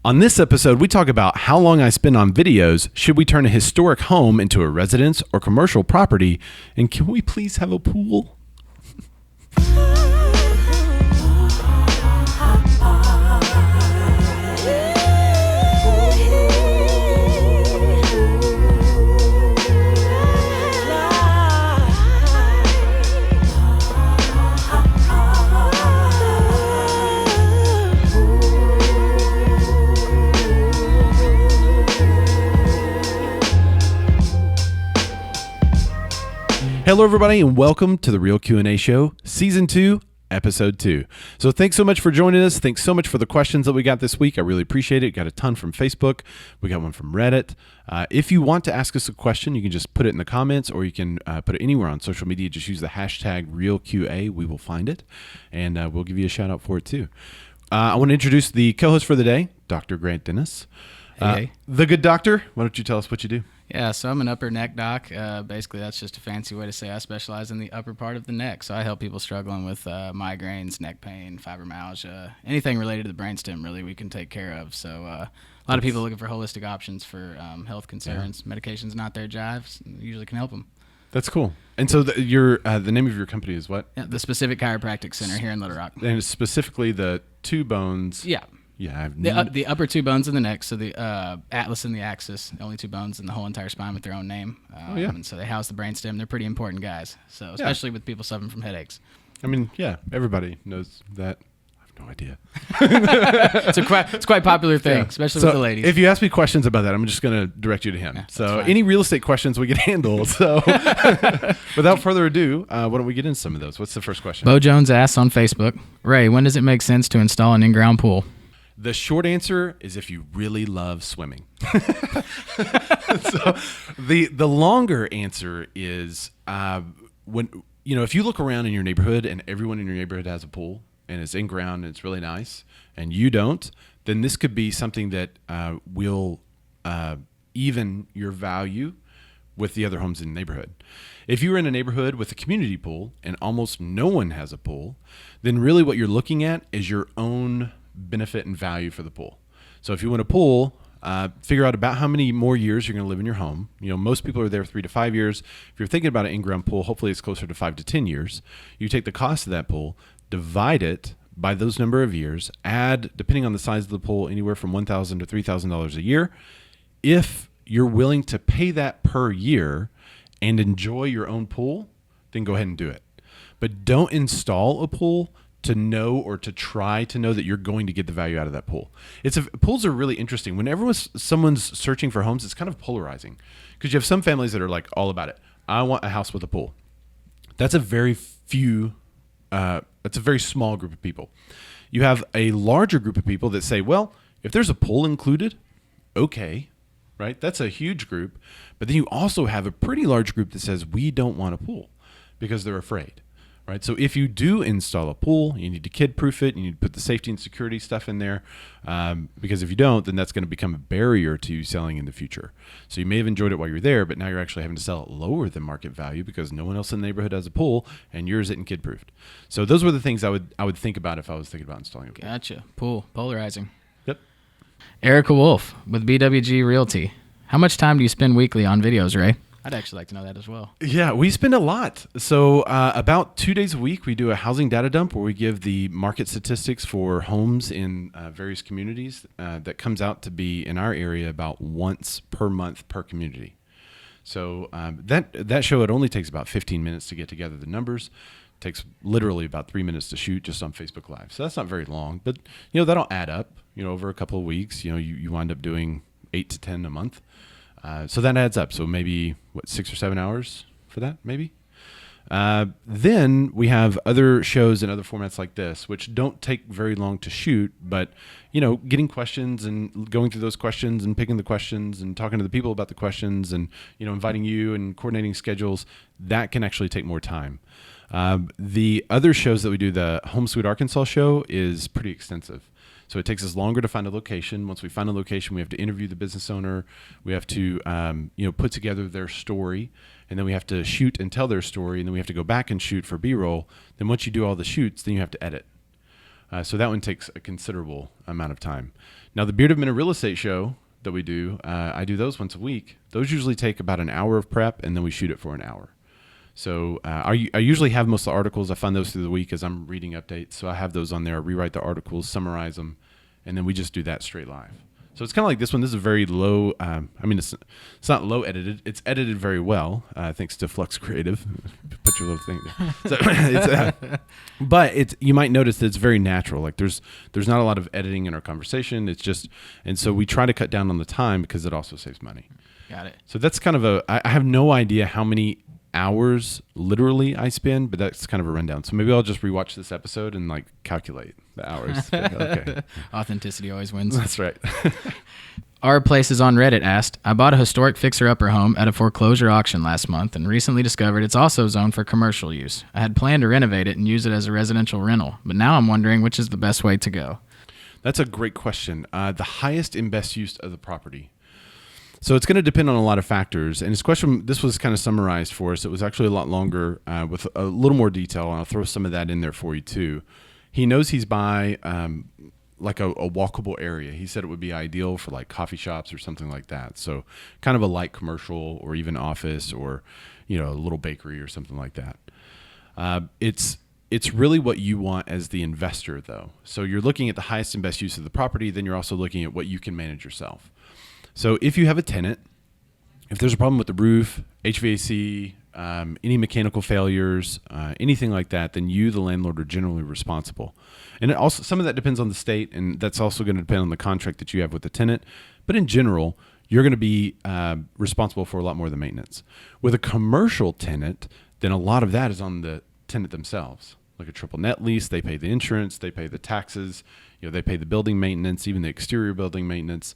On this episode, we talk about how long I spend on videos, should we turn a historic home into a residence or commercial property, and can we please have a pool? Hello, everybody, and welcome to the Real Q&A Show, Season 2, Episode 2. So thanks so much for joining us. Thanks so much for the questions that we got this week. I really appreciate it. Got a ton from Facebook. We got one from Reddit. If you want to ask us a question, you can just put it in the comments, or you can put it anywhere on social media. Just use the hashtag RealQA. We will find it, and we'll give you a shout-out for it, too. I want to introduce the co-host for the day, Dr. Grant Dennis. Hey. The good doctor. Why don't you tell us what you do? Yeah, so I'm an upper neck doc. Basically, that's just a fancy way to say I specialize in the upper part of the neck. So I help people struggling with migraines, neck pain, fibromyalgia, anything related to the brainstem, really, we can take care of. So a lot of people looking for holistic options for health concerns. Yeah. Medication's not their jive. Usually can help them. That's cool. And so the name of your company is what? Yeah, the Specific Chiropractic Center here in Little Rock. And it's specifically the two bones. Yeah. Yeah, the upper two bones in the neck, so the atlas and the axis, the only two bones in the whole entire spine with their own name. And so they house the brainstem. They're pretty important guys, so especially with people suffering from headaches. I mean, yeah, everybody knows that. I have no idea. It's a quite popular thing, especially with the ladies. If you ask me questions about that, I'm just going to direct you to him. Yeah, so any real estate questions we can handle. So without further ado, why don't we get into some of those? What's the first question? Beau Jones asks on Facebook, Ray, when does it make sense to install an in-ground pool? The short answer is if you really love swimming. So the longer answer is when if you look around in your neighborhood and everyone in your neighborhood has a pool and it's in ground and it's really nice and you don't, then this could be something that will even your value with the other homes in the neighborhood. If you're in a neighborhood with a community pool and almost no one has a pool, then really what you're looking at is your own benefit and value for the pool. So if you want a pool, figure out about how many more years you're going to live in your home. Most people are there 3 to 5 years. If you're thinking about an in-ground pool, hopefully it's closer to 5 to 10 years. You take the cost of that pool, divide it by those number of years, add, depending on the size of the pool, anywhere from $1,000 to $3,000 a year. If you're willing to pay that per year and enjoy your own pool, then go ahead and do it. But don't install a pool to know or to try to know that you're going to get the value out of that pool. Pools are really interesting. Whenever someone's searching for homes, it's kind of polarizing because you have some families that are like all about it. I want a house with a pool. That's a very small group of people. You have a larger group of people that say, well, if there's a pool included, okay, right? That's a huge group. But then you also have a pretty large group that says we don't want a pool because they're afraid. Right. So if you do install a pool, you need to kid-proof it. You need to put the safety and security stuff in there because if you don't, then that's going to become a barrier to you selling in the future. So you may have enjoyed it while you're there, but now you're actually having to sell it lower than market value because no one else in the neighborhood has a pool and yours isn't kid-proofed. So those were the things I would think about if I was thinking about installing a pool. Gotcha. Pool. Polarizing. Yep. Erica Wolfe with BWG Realty. How much time do you spend weekly on videos, Ray? I'd actually like to know that as well. Yeah, we spend a lot. So about 2 days a week, we do a housing data dump where we give the market statistics for homes in various communities. That comes out to be, in our area, about once per month per community. So that show, it only takes about 15 minutes to get together the numbers. It takes literally about 3 minutes to shoot just on Facebook Live. So that's not very long. But, that'll add up. Over a couple of weeks, you wind up doing 8 to 10 a month. So that adds up. So maybe 6 or 7 hours for that, maybe. Then we have other shows and other formats like this, which don't take very long to shoot, but getting questions and going through those questions and picking the questions and talking to the people about the questions and inviting you and coordinating schedules, that can actually take more time. The other shows that we do, the Home Sweet Arkansas show, is pretty extensive. So it takes us longer to find a location. Once we find a location, we have to interview the business owner. We have to, put together their story, and then we have to shoot and tell their story, and then we have to go back and shoot for B-roll. Then once you do all the shoots, then you have to edit. So that one takes a considerable amount of time. Now, the Bearded Men of Real Estate show that we do, I do those once a week. Those usually take about an hour of prep, and then we shoot it for an hour. So I usually have most of the articles. I find those through the week as I'm reading updates. So I have those on there. I rewrite the articles, summarize them, and then we just do that straight live. So it's kind of like this one. This is very low. It's not low edited. It's edited very well, thanks to Flux Creative. Put your little thing there. So but you might notice that it's very natural. Like there's not a lot of editing in our conversation. It's just, and so we try to cut down on the time because it also saves money. Got it. So that's kind of I have no idea how many hours literally I spend, but that's kind of a rundown. So maybe I'll just rewatch this episode and like calculate the hours. Okay. Authenticity always wins. That's right. rplaces on Reddit asked, I bought a historic fixer-upper home at a foreclosure auction last month and recently discovered it's also zoned for commercial use. I had planned to renovate it and use it as a residential rental, but now I'm wondering which is the best way to go. That's a great question. The highest and best use of the property. So it's going to depend on a lot of factors. And his question, this was kind of summarized for us. It was actually a lot longer with a little more detail, and I'll throw some of that in there for you too. He knows he's by like a walkable area. He said it would be ideal for like coffee shops or something like that. So kind of a light commercial or even office or, a little bakery or something like that. It's really what you want as the investor though. So you're looking at the highest and best use of the property. Then you're also looking at what you can manage yourself. So if you have a tenant, if there's a problem with the roof, HVAC, any mechanical failures, anything like that, then you, the landlord, are generally responsible. And it also, some of that depends on the state, and that's also going to depend on the contract that you have with the tenant. But in general, you're going to be responsible for a lot more of the maintenance. With a commercial tenant, then a lot of that is on the tenant themselves. Like a triple net lease, they pay the insurance, they pay the taxes, they pay the building maintenance, even the exterior building maintenance.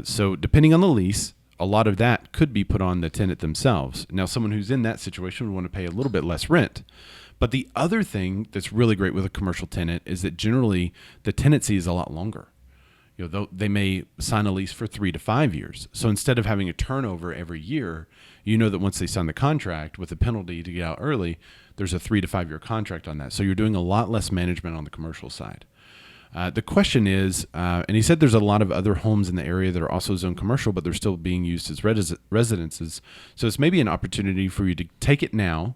So depending on the lease, a lot of that could be put on the tenant themselves. Now, someone who's in that situation would want to pay a little bit less rent. But the other thing that's really great with a commercial tenant is that generally the tenancy is a lot longer. They may sign a lease for 3 to 5 years. So instead of having a turnover every year, that once they sign the contract with a penalty to get out early, there's a 3 to 5 year contract on that. So you're doing a lot less management on the commercial side. The question is, and he said there's a lot of other homes in the area that are also zoned commercial, but they're still being used as residences. So it's maybe an opportunity for you to take it now,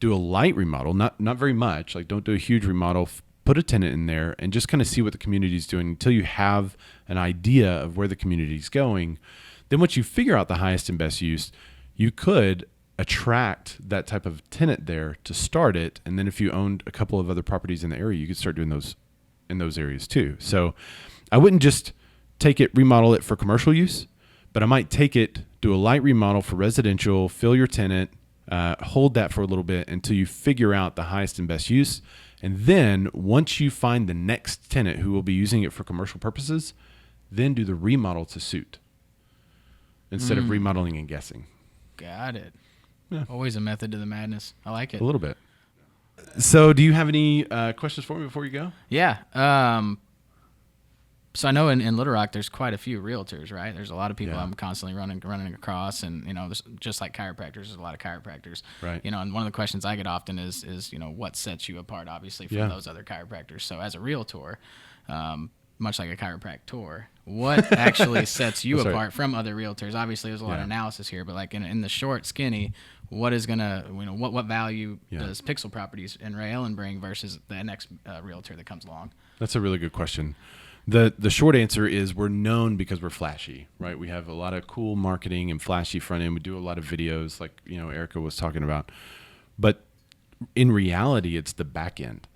do a light remodel, not very much, like don't do a huge remodel, put a tenant in there and just kind of see what the community is doing until you have an idea of where the community is going. Then once you figure out the highest and best use, you could attract that type of tenant there to start it. And then if you owned a couple of other properties in the area, you could start doing those in those areas too. So I wouldn't just remodel it for commercial use, but I might do a light remodel for residential, fill your tenant, hold that for a little bit until you figure out the highest and best use. And then once you find the next tenant who will be using it for commercial purposes, then do the remodel to suit instead of remodeling and guessing. Got it. Yeah. Always a method to the madness. I like it. A little bit. So do you have any questions for me before you go? Yeah. So I know in Little Rock there's quite a few realtors, right? There's a lot of people I'm constantly running across, and there's, just like chiropractors, there's a lot of chiropractors, right? And one of the questions I get often is what sets you apart, obviously, from those other chiropractors. So as a realtor, much like a chiropractor, what actually sets you apart from other realtors? Obviously, there's a lot of analysis here, but like in the short, skinny, what is gonna, what value does Pixel Properties and Ray Ellen bring versus the next realtor that comes along? That's a really good question. The short answer is we're known because we're flashy, right? We have a lot of cool marketing and flashy front end. We do a lot of videos like, Erica was talking about. But in reality, it's the back end.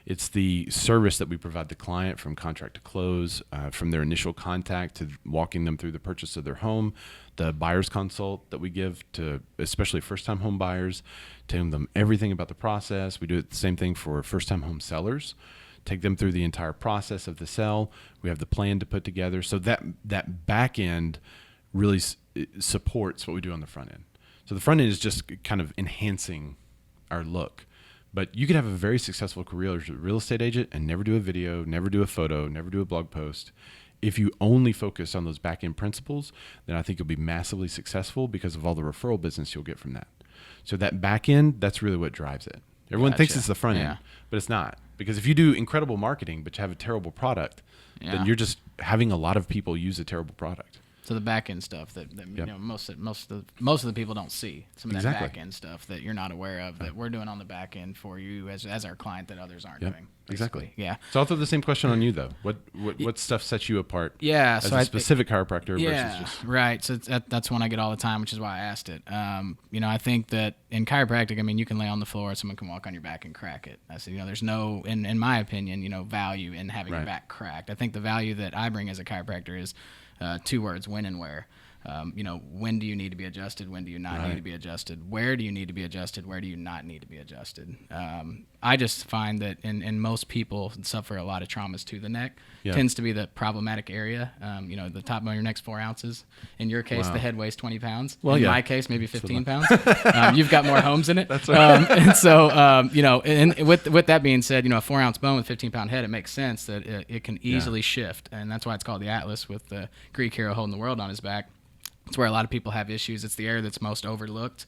It's the service that we provide the client from contract to close, from their initial contact to walking them through the purchase of their home, the buyer's consult that we give to especially first-time home buyers, telling them everything about the process. We do the same thing for first-time home sellers. Take them through the entire process of the sale. We have the plan to put together. So that back end really supports what we do on the front end. So the front end is just kind of enhancing our look. But you could have a very successful career as a real estate agent and never do a video, never do a photo, never do a blog post. If you only focus on those back end principles, then I think you'll be massively successful because of all the referral business you'll get from that. So that back end, that's really what drives it. Everyone thinks it's the front end, but it's not. Because if you do incredible marketing but you have a terrible product, then you're just having a lot of people use a terrible product. So the back end stuff that you know most of the people don't see, some of that back end stuff that you're not aware of that we're doing on the back end for you as our client that others aren't doing. Exactly. Yeah. So I'll throw the same question on you though. What stuff sets you apart? Yeah. As a specific chiropractor versus just right. So that's one I get all the time, which is why I asked it. You know, I think that in chiropractic, I mean, you can lay on the floor, someone can walk on your back and crack it. I said, you know, there's no, in my opinion, you know, value in having your back cracked. I think the value that I bring as a chiropractor is 2 words: when and where. You know, when do you need to be adjusted? When do you not need to be adjusted? Where do you need to be adjusted? Where do you not need to be adjusted? I just find that in most people suffer a lot of traumas to the neck. Tends to be the problematic area. You know, the top of your neck's 4 ounces. In your case, the head weighs 20 pounds. Well, in my case, maybe 15 pounds. You've got more homes in it. That's right. And so, you know, and with that being said, you know, a 4-ounce bone with 15-pound head, it makes sense that it can easily shift. And that's why it's called the Atlas, with the Greek hero holding the world on his back. It's where a lot of people have issues. It's the area that's most overlooked,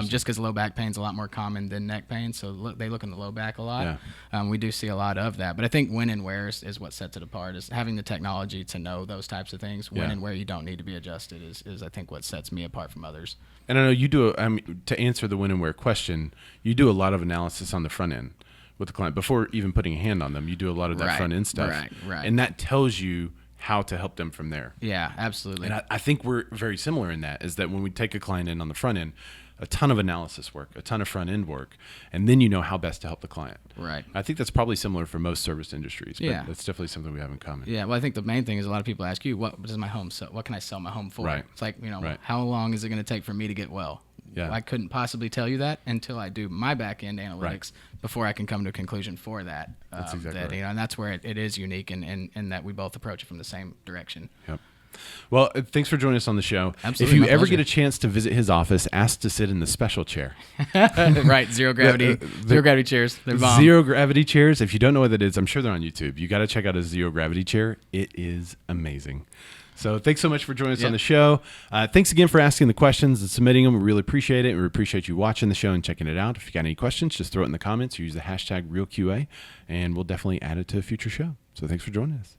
just because low back pain is a lot more common than neck pain. So they look in the low back a lot. We do see a lot of that. But I think when and where is what sets it apart, is having the technology to know those types of things. When and where you don't need to be adjusted is I think what sets me apart from others. And I know you do, to answer the when and where question, you do a lot of analysis on the front end with the client. Before even putting a hand on them, you do a lot of that front end stuff. Right. And that tells you how to help them from there. Yeah, absolutely. And I think we're very similar in that, is that when we take a client in on the front end, a ton of analysis work, a ton of front end work, and then you know how best to help the client. Right. I think that's probably similar for most service industries, but that's definitely something we have in common. Yeah, well, I think the main thing is a lot of people ask you, what does my home sell? What can I sell my home for? Right. It's like, you know, how long is it going to take for me to get well? Yeah. I couldn't possibly tell you that until I do my back end analytics before I can come to a conclusion for that. That's exactly right. You know, and that's where it is unique, and that we both approach it from the same direction. Yep. Well, thanks for joining us on the show. Absolutely. If you ever get a chance to visit his office, ask to sit in the special chair. Right, zero gravity. Zero gravity chairs. They're bomb. Zero gravity chairs. If you don't know what that is, I'm sure they're on YouTube. You got to check out his zero gravity chair. It is amazing. So thanks so much for joining us on the show. Thanks again for asking the questions and submitting them. We really appreciate it. We appreciate you watching the show and checking it out. If you got any questions, just throw it in the comments or use the hashtag RealQA, and we'll definitely add it to a future show. So thanks for joining us.